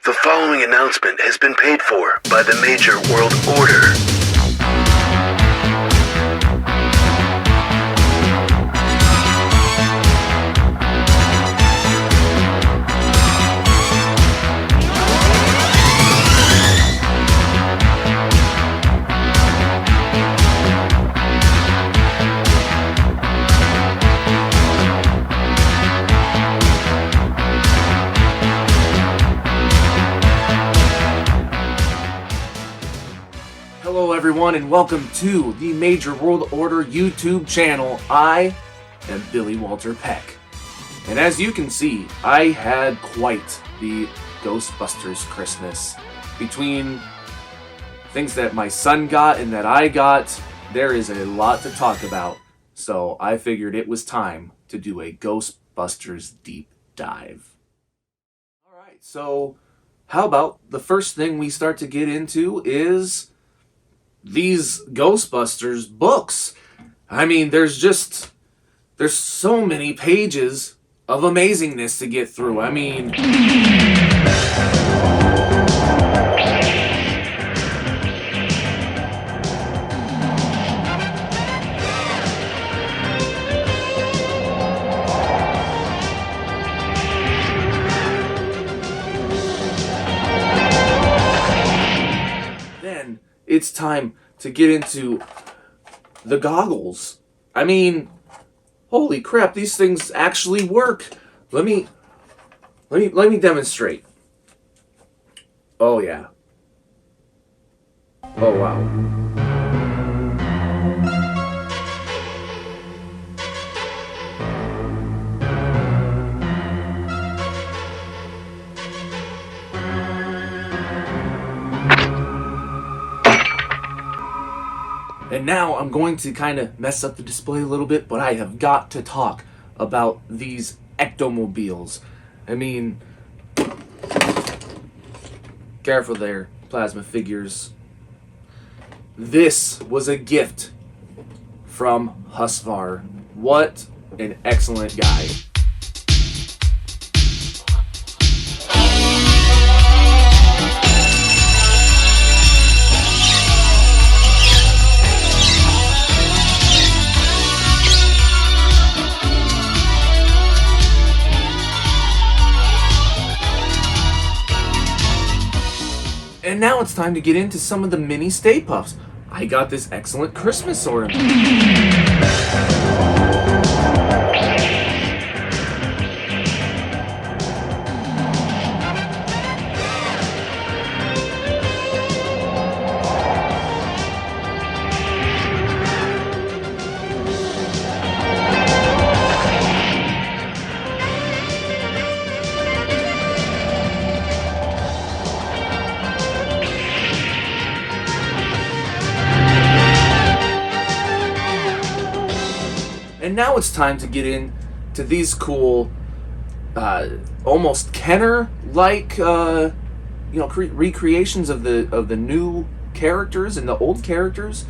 The following announcement has been paid for by the Major World Order. Hello everyone and welcome to the Major World Order YouTube channel. I am Billy Walter Peck. And as you can see, I had quite the Ghostbusters Christmas. Between things that my son got and that I got, there is a lot to talk about. So I figured it was time to do a Ghostbusters deep dive. Alright, so how about the first thing we start to get into is these Ghostbusters books. I mean, there's so many pages of amazingness to get through. I mean, then it's time to get into the goggles. I mean, holy crap, these things actually work. Let me demonstrate. Oh yeah. Oh wow. And now I'm going to kind of mess up the display a little bit, but I have got to talk about these ectomobiles. I mean, careful there, plasma figures. This was a gift from Husvar. What an excellent guy. And now it's time to get into some of the mini Stay Puffs. I got this excellent Christmas ornament. And now it's time to get into these cool, almost Kenner-like, recreations of the new characters and the old characters.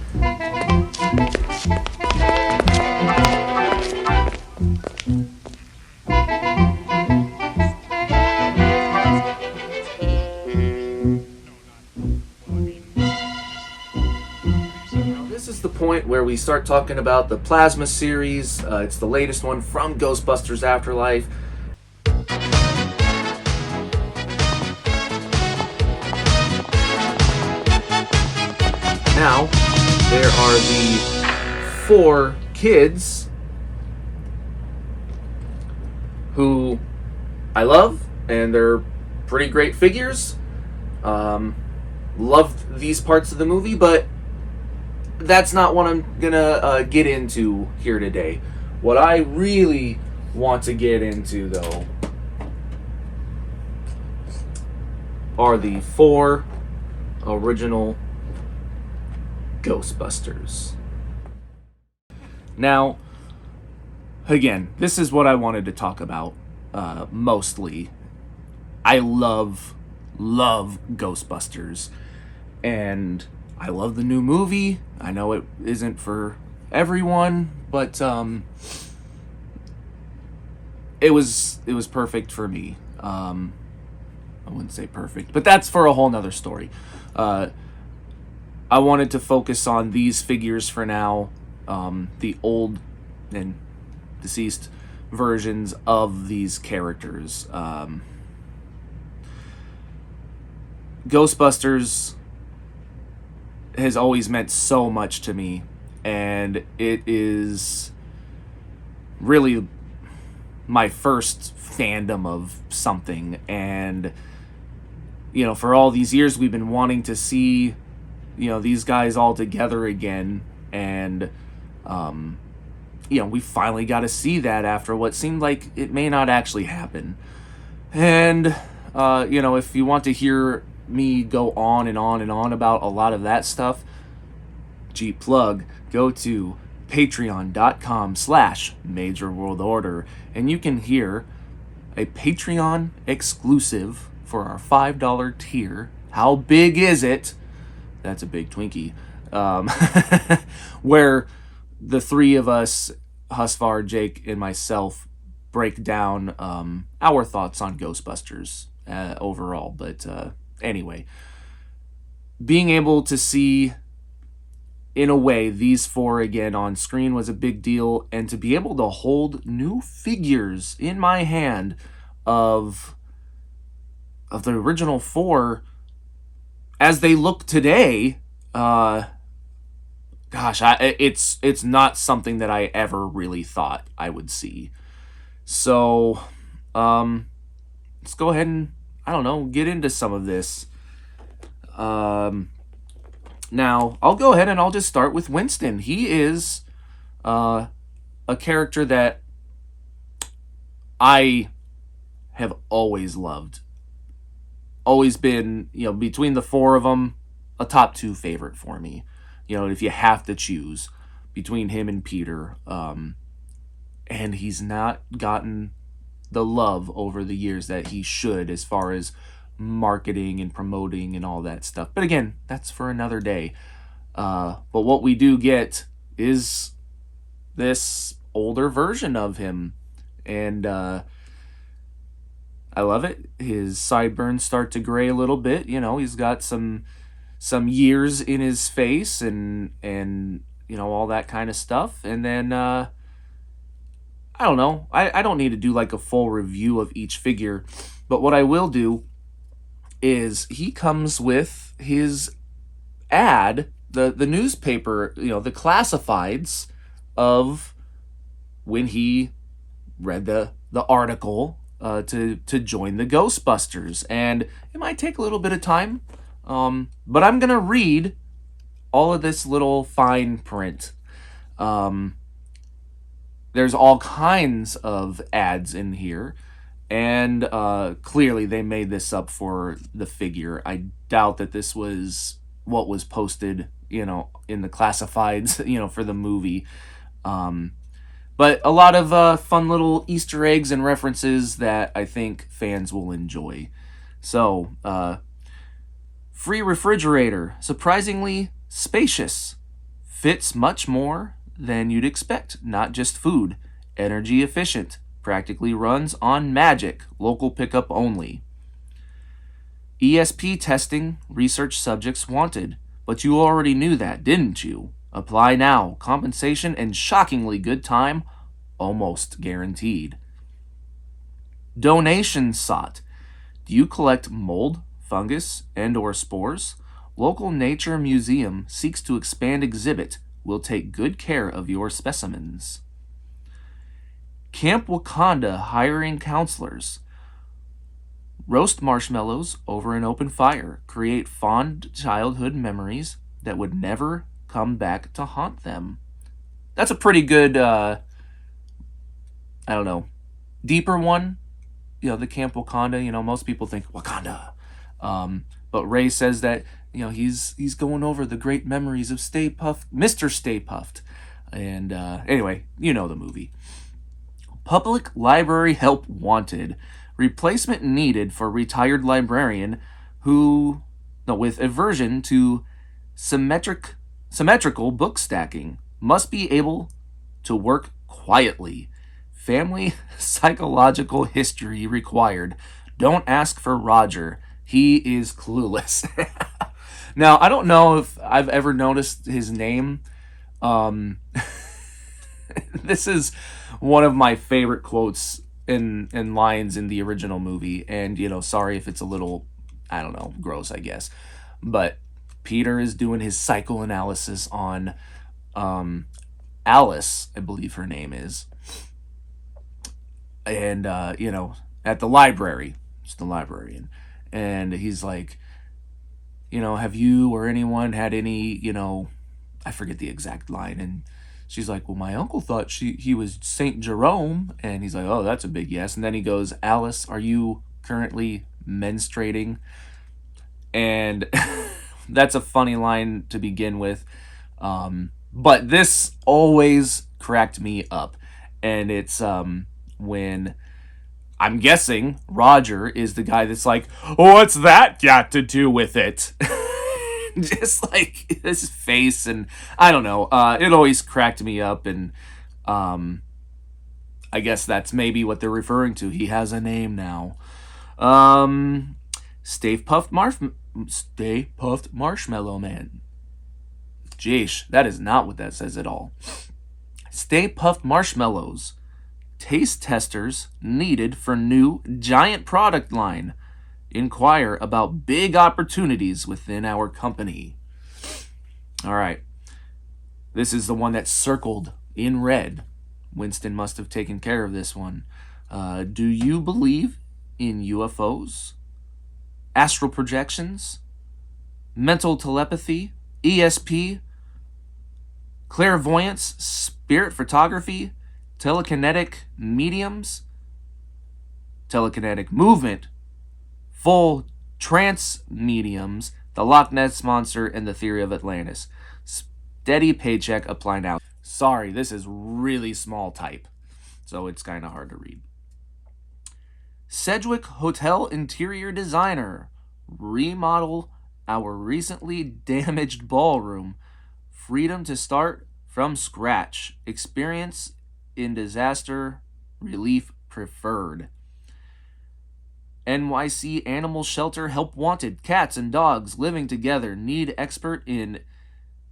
This is the point where we start talking about the Plasma series. It's the latest one from Ghostbusters Afterlife. Now, there are the 4 kids who I love, and they're pretty great figures. Loved these parts of the movie, but that's not what I'm gonna get into here today. What I really want to get into, though, are the 4 original Ghostbusters. Now, again, this is what I wanted to talk about mostly. I love Ghostbusters, and I love the new movie. I know it isn't for everyone, but it was perfect for me. I wouldn't say perfect, but that's for a whole nother story. I wanted to focus on these figures for now, the old and deceased versions of these characters. Ghostbusters has always meant so much to me, and it is really my first fandom of something. And for all these years we've been wanting to see these guys all together again, and we finally got to see that after what seemed like it may not actually happen. And if you want to hear me go on and on and on about a lot of that stuff, G plug, go to patreon.com/Major World Order, and you can hear a Patreon exclusive for our $5 tier. How big is it? That's a big Twinkie. Where the three of us, Husvar, Jake, and myself, break down our thoughts on Ghostbusters overall. But anyway, being able to see, in a way, these four again on screen was a big deal, and to be able to hold new figures in my hand of the original four as they look today, it's not something that I ever really thought I would see. So let's go ahead and get into some of this. Now, I'll go ahead and I'll just start with Winston. He is a character that I have always loved. Always been, between the four of them, a top two favorite for me. If you have to choose between him and Peter. And he's not gotten the love over the years that he should, as far as marketing and promoting and all that stuff. But again, that's for another day. But what we do get is this older version of him, and I love it. His sideburns start to gray a little bit. He's got some years in his face, and all that kind of stuff. And then I don't know. I don't need to do like a full review of each figure, but what I will do is he comes with his ad, the newspaper, the classifieds of when he read the article to join the Ghostbusters. And it might take a little bit of time, but I'm going to read all of this little fine print. There's all kinds of ads in here. And clearly they made this up for the figure. I doubt that this was what was posted, in the classifieds, for the movie. But a lot of fun little Easter eggs and references that I think fans will enjoy. So, free refrigerator, surprisingly spacious. Fits much more than you'd expect, not just food. Energy efficient. Practically runs on magic, local pickup only. ESP testing, research subjects wanted. But you already knew that, didn't you? Apply now. Compensation and shockingly good time, almost guaranteed. Donations sought. Do you collect mold, fungus, and/or spores? Local nature museum seeks to expand exhibit. Will take good care of your specimens. Camp Wakanda hiring counselors. Roast marshmallows over an open fire. Create fond childhood memories that would never come back to haunt them. That's a pretty good, deeper one. The Camp Wakanda, most people think Wakanda. But Ray says that, he's going over the great memories of Stay Puft, Mr. Stay Puft. And anyway, the movie. Public library help wanted. Replacement needed for retired librarian with aversion to symmetrical book stacking. Must be able to work quietly. Family psychological history required. Don't ask for Roger. He is clueless. Now, I don't know if I've ever noticed his name. Um, this is one of my favorite quotes in lines in the original movie. And, sorry if it's a little, I don't know, gross, I guess. But Peter is doing his psychoanalysis on Alice, I believe her name is. And, at the library. It's the librarian. And he's like, have you or anyone had any, I forget the exact line. And she's like, well, my uncle thought he was Saint Jerome. And he's like, oh, that's a big yes. And then he goes, Alice, are you currently menstruating? And that's a funny line to begin with. But this always cracked me up. And it's when I'm guessing Roger is the guy that's like, oh, what's that got to do with it? Just like his face, and I don't know. It always cracked me up, and I guess that's maybe what they're referring to. He has a name now. Stay Puffed Marshmallow Man. Jeesh, that is not what that says at all. Stay Puffed Marshmallows. Taste testers needed for new giant product line. Inquire about big opportunities within our company. All right. This is the one that's circled in red. Winston must have taken care of this one. Do you believe in UFOs? Astral projections? Mental telepathy? ESP? Clairvoyance? Spirit photography? Telekinetic mediums? Telekinetic movement? Full trance mediums, the Loch Ness Monster, and the Theory of Atlantis. Steady paycheck, apply now. Sorry, this is really small type, so it's kind of hard to read. Sedgwick Hotel Interior Designer. Remodel our recently damaged ballroom. Freedom to start from scratch. Experience in disaster relief preferred. NYC Animal Shelter Help Wanted. Cats and dogs living together. Need expert in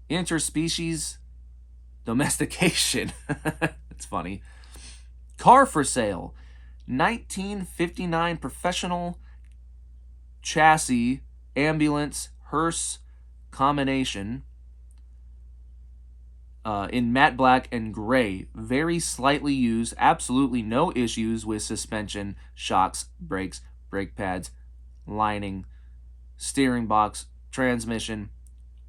interspecies domestication. It's funny. Car for sale. 1959 professional chassis ambulance hearse combination in matte black and gray. Very slightly used. Absolutely no issues with suspension, shocks, brakes, brake pads, lining, steering box, transmission,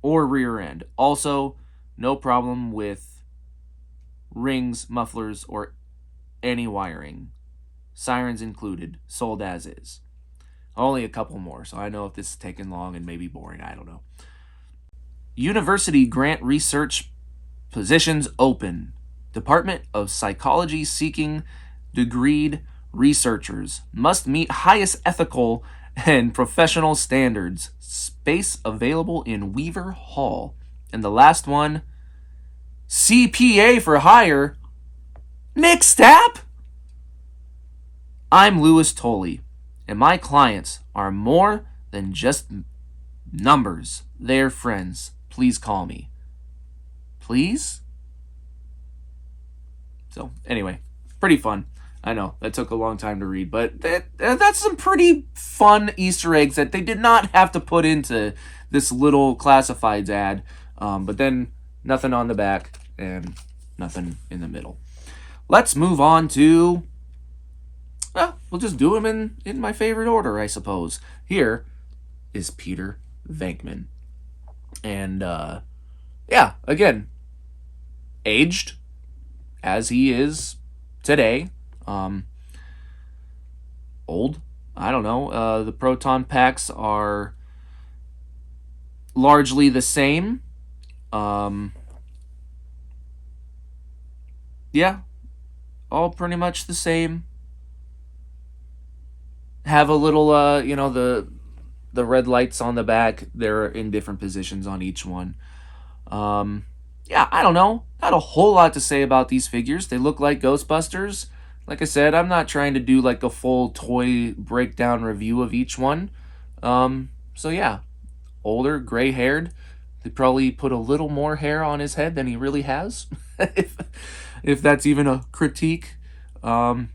or rear end. Also, no problem with rings, mufflers, or any wiring. Sirens included. Sold as is. Only a couple more, so I know if this is taking long and maybe boring. I don't know. University grant research positions open. Department of Psychology seeking degreed researchers. Must meet highest ethical and professional standards. Space available in Weaver Hall. And the last one, CPA for hire. Nick Stapp? I'm Louis Tolley, and my clients are more than just numbers. They're friends. Please call me. Please? So, anyway, pretty fun. I know, that took a long time to read, but that's some pretty fun Easter eggs that they did not have to put into this little classifieds ad. But then nothing on the back and nothing in the middle. Let's move on to... Well, we'll just do them in my favorite order, I suppose. Here is Peter Venkman. And, yeah, again, aged as he is today. Old. I don't know. The proton packs are largely the same. Yeah, all pretty much the same. Have a little, the red lights on the back. They're in different positions on each one. Yeah, I don't know. Not a whole lot to say about these figures. They look like Ghostbusters. like I said, I'm not trying to do like a full toy breakdown review of each one. So yeah, older, gray haired. They probably put a little more hair on his head than he really has, if if that's even a critique. Um,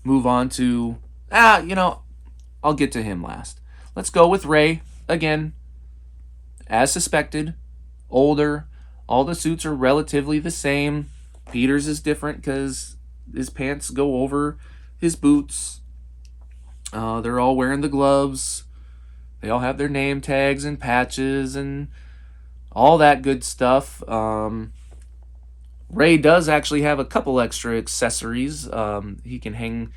Move on to I'll get to him last. Let's go with Ray again, as suspected, older. All the suits are relatively the same. Peter's is different because his pants go over his boots. They're all wearing the gloves. They all have their name tags and patches and all that good stuff. Ray does actually have a couple extra accessories. He can hang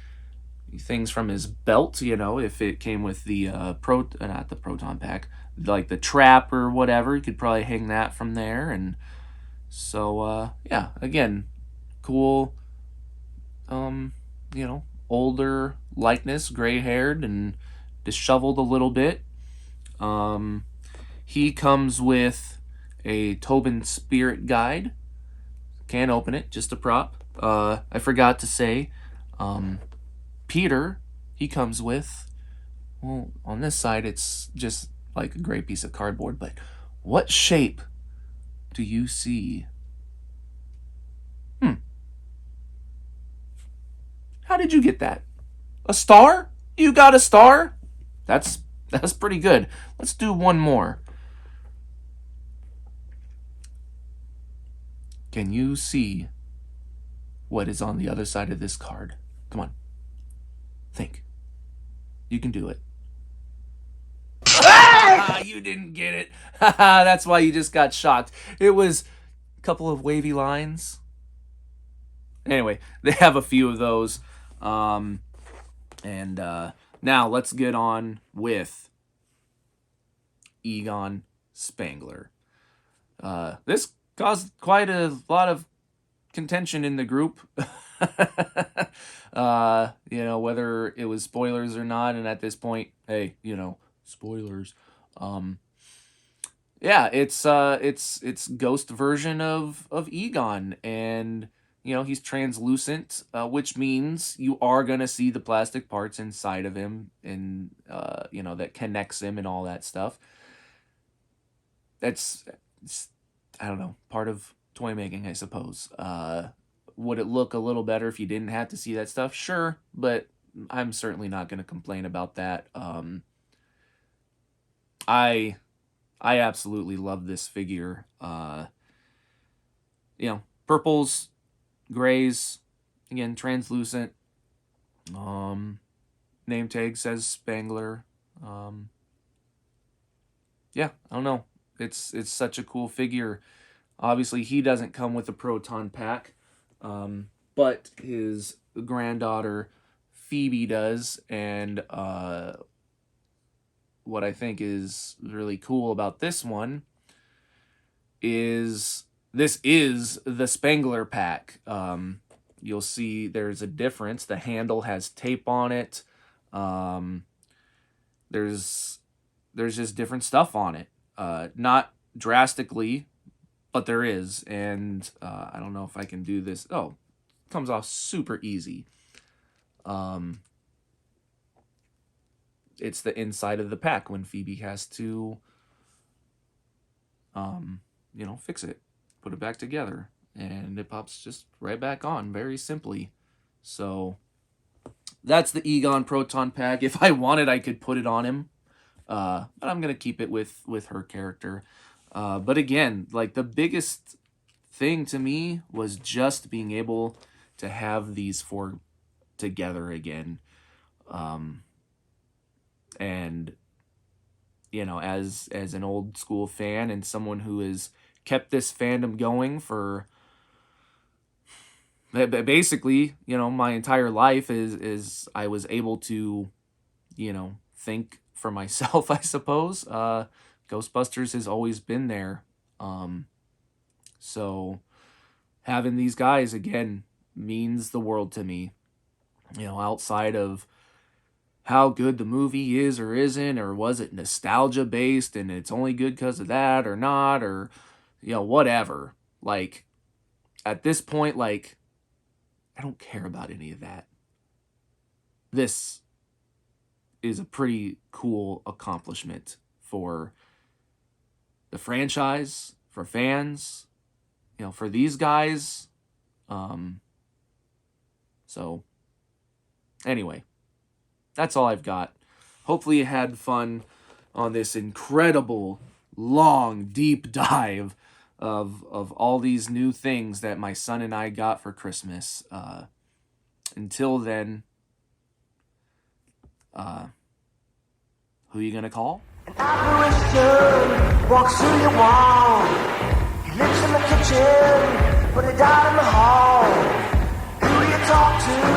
things from his belt, if it came with the not the proton pack, like the trap or whatever. You could probably hang that from there. And so yeah, again, cool. Older likeness, gray haired and disheveled a little bit. He comes with a Tobin Spirit Guide. Can't open it, just a prop. I forgot to say, Peter, he comes with, well, on this side it's just like a gray piece of cardboard, but what shape do you see? How did you get that? A star? You got a star? That's pretty good. Let's do one more. Can you see what is on the other side of this card? Come on. Think. You can do it. You didn't get it. That's why you just got shocked. It was a couple of wavy lines. Anyway, they have a few of those. And now let's get on with Egon Spangler. This caused quite a lot of contention in the group. Whether it was spoilers or not, and at this point, hey, spoilers. Yeah, it's ghost version of Egon, and he's translucent, which means you are gonna see the plastic parts inside of him, and that connects him and all that stuff. It's I don't know, part of toy making, I suppose. Would it look a little better if you didn't have to see that stuff? Sure, but I'm certainly not going to complain about that. I absolutely love this figure. Purples, grays, again translucent. Name tag says Spangler. Yeah, I don't know. It's such a cool figure. Obviously, he doesn't come with a proton pack, but his granddaughter Phoebe does. And what I think is really cool about this one is this is the Spangler pack. You'll see there's a difference. The handle has tape on it. There's just different stuff on it. Not drastically, but there is. And I don't know if I can do this. Oh, it comes off super easy. It's the inside of the pack when Phoebe has to, fix it, put it back together, and it pops just right back on very simply. So that's the Egon Proton Pack. If I wanted, I could put it on him. But I'm going to keep it with her character. But again, like the biggest thing to me was just being able to have these four together again. And, as an old school fan and someone who has kept this fandom going for basically, my entire life is I was able to, think for myself, I suppose. Ghostbusters has always been there. So having these guys again means the world to me. Outside of how good the movie is or isn't, or was it nostalgia based and it's only good because of that or not, or whatever. Like at this point, like I don't care about any of that. This is a pretty cool accomplishment for the franchise, for fans, for these guys. So anyway, that's all I've got. Hopefully you had fun on this incredible, long, deep dive of all these new things that my son and I got for Christmas. Until then, who you gonna call? An apparition walks through your wall. He lives in the kitchen, but he died in the hall. Who you talk to?